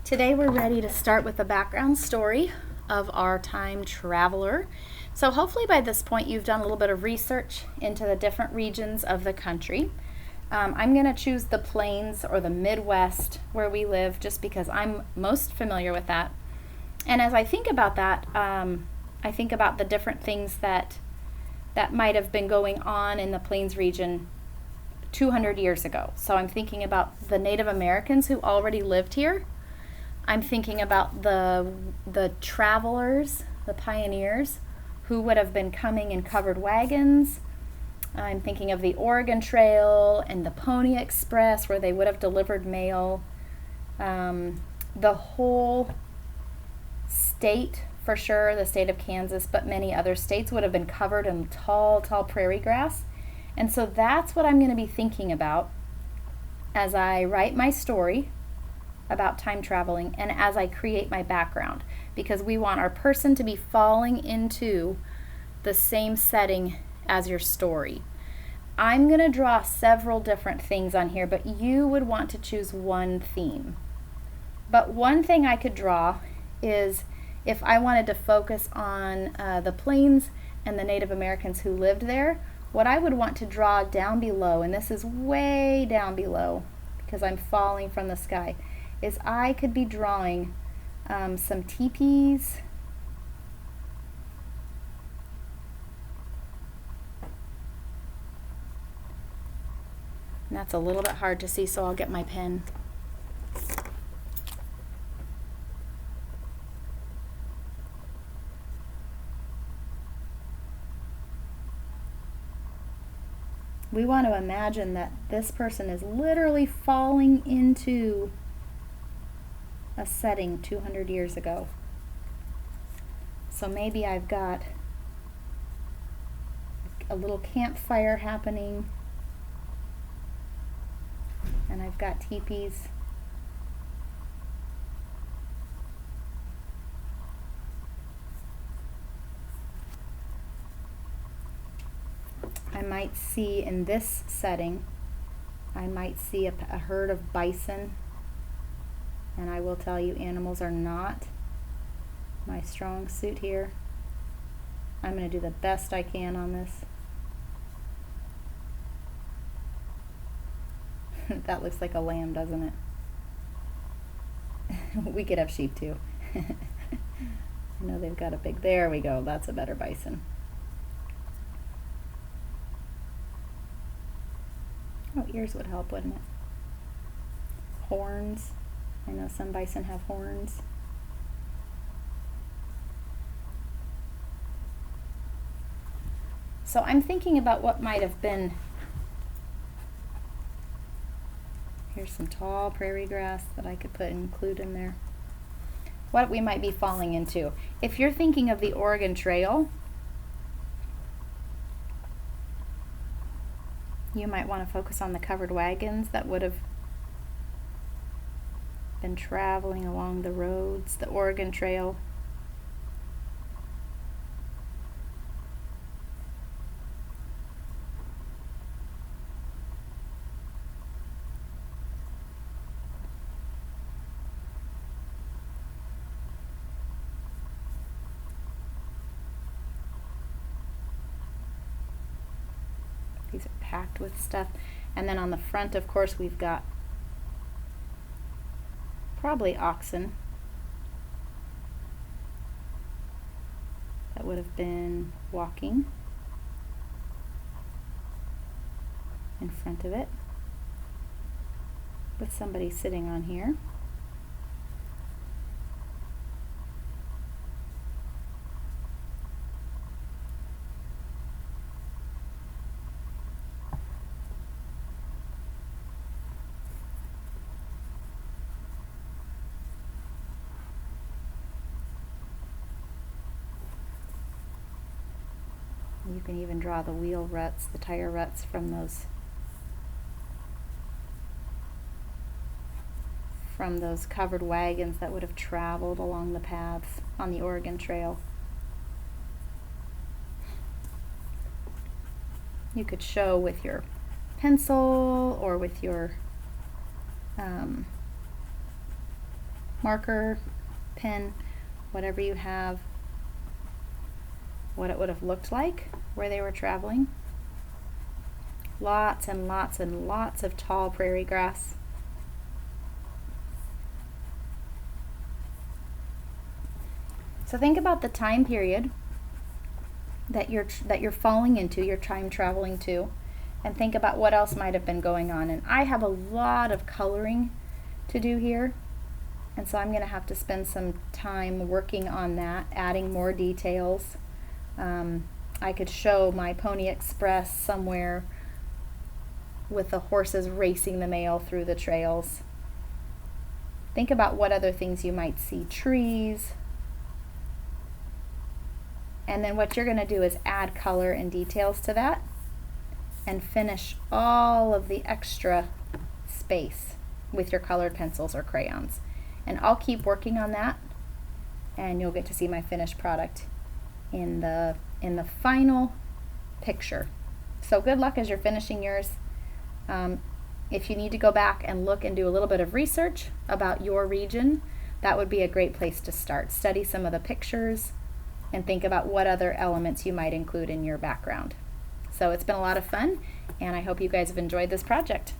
Today we're ready to start with the background story of our time traveler. So hopefully by this point you've done a little bit of research into the different regions of the country. I'm going to choose the plains or the Midwest where we live just because I'm most familiar with that. And as I think about that, I think about the different things that might have been going on in the plains region 200 years ago. So I'm thinking about the Native Americans who already lived here. I'm thinking about the travelers, the pioneers, who would have been coming in covered wagons. I'm thinking of the Oregon Trail and the Pony Express, where they would have delivered mail. The whole state, for sure, the state of Kansas, but many other states would have been covered in tall, tall prairie grass. And so that's what I'm going to be thinking about as I write my story about time traveling and as I create my background, because we want our person to be falling into the same setting as your story. I'm going to draw several different things on here, but you would want to choose one theme. But one thing I could draw is if I wanted to focus on the plains and the Native Americans who lived there, what I would want to draw down below, and this is way down below because I'm falling from the sky, is I could be drawing some teepees. And that's a little bit hard to see, so I'll get my pen. We want to imagine that this person is literally falling into a setting 200 years ago. So maybe I've got a little campfire happening, and I've got teepees. I might see in this setting, I might see a herd of bison. And I will tell you, animals are not my strong suit here. I'm going to do the best I can on this. That looks like a lamb, doesn't it? We could have sheep too. I know they've got a big, there we go, that's a better bison. Oh, ears would help, wouldn't it? Horns. I know some bison have horns. So I'm thinking about what might have been. Here's some tall prairie grass that I could include in there. What we might be falling into. If you're thinking of the Oregon Trail, you might want to focus on the covered wagons that would have been traveling along the roads, the Oregon Trail. These are packed with stuff. And then on the front, of course, we've got probably oxen that would have been walking in front of it, with somebody sitting on here. You can even draw the wheel ruts, the tire ruts from those covered wagons that would have traveled along the paths on the Oregon Trail. You could show with your pencil or with your marker, pen, whatever you have, what it would have looked like where they were traveling. Lots and lots and lots of tall prairie grass. So think about the time period that you're falling into, your time traveling to, and think about what else might have been going on. And I have a lot of coloring to do here, and so I'm going to have to spend some time working on that, adding more details. I could show my Pony Express somewhere with the horses racing the mail through the trails. Think about what other things you might see. Trees. And then what you're going to do is add color and details to that and finish all of the extra space with your colored pencils or crayons. And I'll keep working on that, and you'll get to see my finished product in the final picture. So good luck as you're finishing yours. If you need to go back and look and do a little bit of research about your region, that would be a great place to start. Study some of the pictures and think about what other elements you might include in your background. So it's been a lot of fun, and I hope you guys have enjoyed this project.